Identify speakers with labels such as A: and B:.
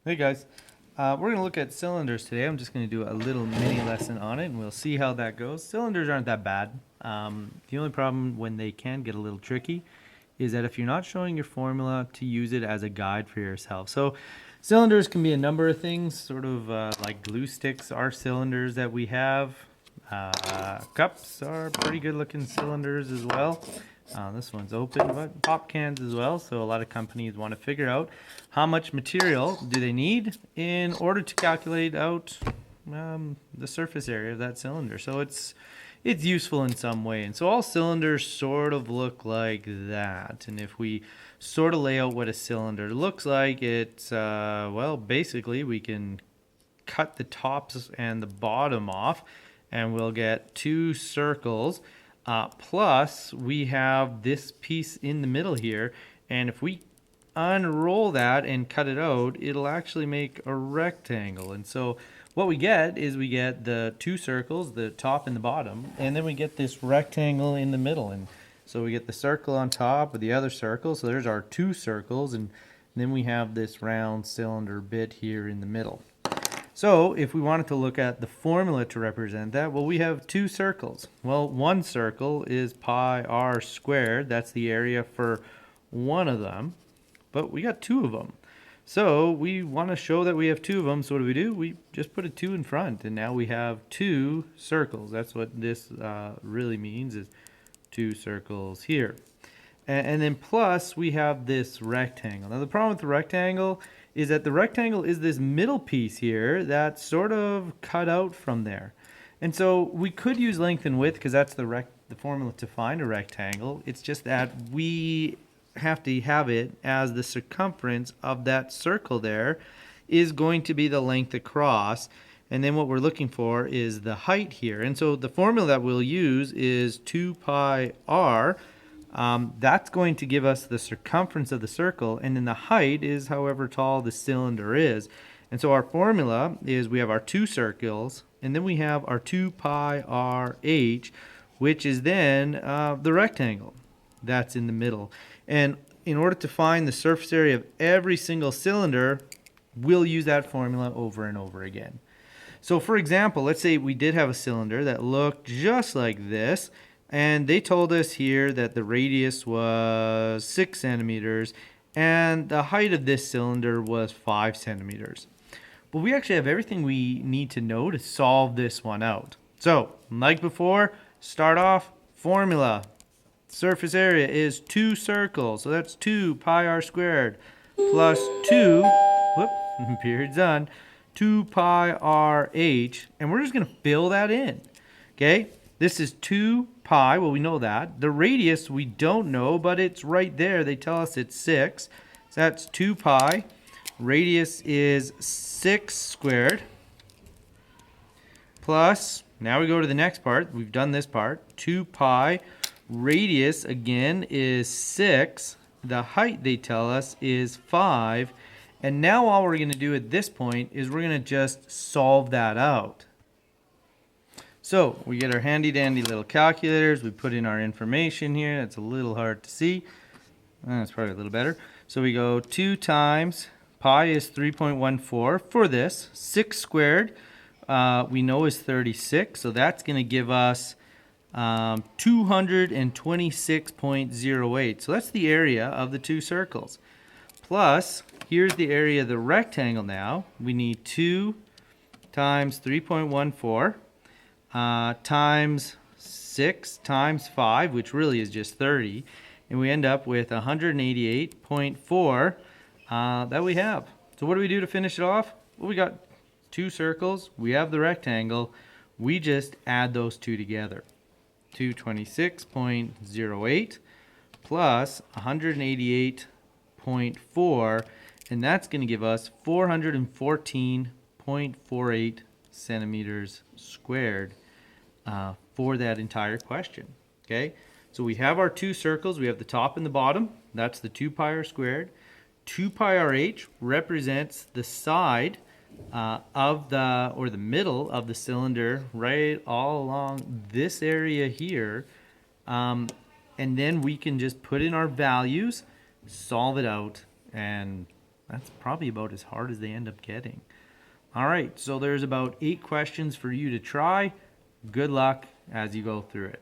A: Hey guys, we're going to look at cylinders today. I'm just going to do a little mini lesson on it and we'll see how that goes. Cylinders aren't that bad. The only problem when they can get a little tricky is that if you're not showing your formula, to use it as a guide for yourself. So cylinders can be a number of things, sort of like glue sticks are cylinders that we have. Cups are pretty good looking cylinders as well. This one's open, but pop cans as well. So a lot of companies want to figure out how much material do they need in order to calculate out the surface area of that cylinder. So it's useful in some way. And so all cylinders sort of look like that. And if we sort of lay out what a cylinder looks like, it's well, basically we can cut the tops and the bottom off and we'll get two circles. Plus, we have this piece in the middle here, and if we unroll that and cut it out, it'll actually make a rectangle. And so what we get is we get the two circles, the top and the bottom, and then we get this rectangle in the middle. And so we get the circle on top of the other circle. So there's our two circles, and then we have this round cylinder bit here in the middle. So if we wanted to look at the formula to represent that, well, we have two circles. Well, one circle is pi r squared. That's the area for one of them. But we got two of them. So we want to show that we have two of them. So what do? We just put a 2 in front. And now we have two circles. That's what this really means, is two circles here. And then plus we have this rectangle. Now the problem with the rectangle is that the rectangle is this middle piece here that's sort of cut out from there. And so we could use length and width because that's the formula to find a rectangle. It's just that we have to have it as the circumference of that circle there is going to be the length across. And then what we're looking for is the height here. And so the formula that we'll use is 2 pi r. That's going to give us the circumference of the circle, and then the height is however tall the cylinder is. And so our formula is we have our two circles, and then we have our 2 pi r h, which is then the rectangle that's in the middle. And in order to find the surface area of every single cylinder, we'll use that formula over and over again. So for example, let's say we did have a cylinder that looked just like this, and they told us here that the radius was 6 centimeters and the height of this cylinder was 5 centimeters. But we actually have everything we need to know to solve this one out. So, like before, start off, formula. Surface area is two circles, so that's 2 pi r squared plus 2, period's on, 2 pi r h, and we're just going to fill that in. Okay, this is 2 pi, well, we know that. The radius we don't know, but it's right there. They tell us it's 6. So that's 2 pi. Radius is 6 squared. Plus, now we go to the next part. We've done this part. 2 pi. Radius, again, is 6. The height, they tell us, is 5. And now all we're going to do at this point is we're going to just solve that out. So we get our handy dandy little calculators. We put in our information here. It's a little hard to see. That's probably a little better. So we go 2 times pi is 3.14 for this. 6 squared we know is 36. So that's going to give us 226.08. So that's the area of the two circles. Plus, here's the area of the rectangle now. We need 2 times 3.14. Times 6 times 5, which really is just 30, and we end up with 188.4 that we have. So what do we do to finish it off? Well, we got two circles, we have the rectangle, we just add those two together. 226.08 plus 188.4, and that's going to give us 414.48 centimeters squared for that entire question. Okay, so we have our two circles. We have the top and the bottom. That's the 2 pi r squared. 2 pi r h represents the side of the, or the middle of the cylinder, right all along this area here. And then we can just put in our values, solve it out, and that's probably about as hard as they end up getting. All right, so there's about 8 questions for you to try. Good luck as you go through it.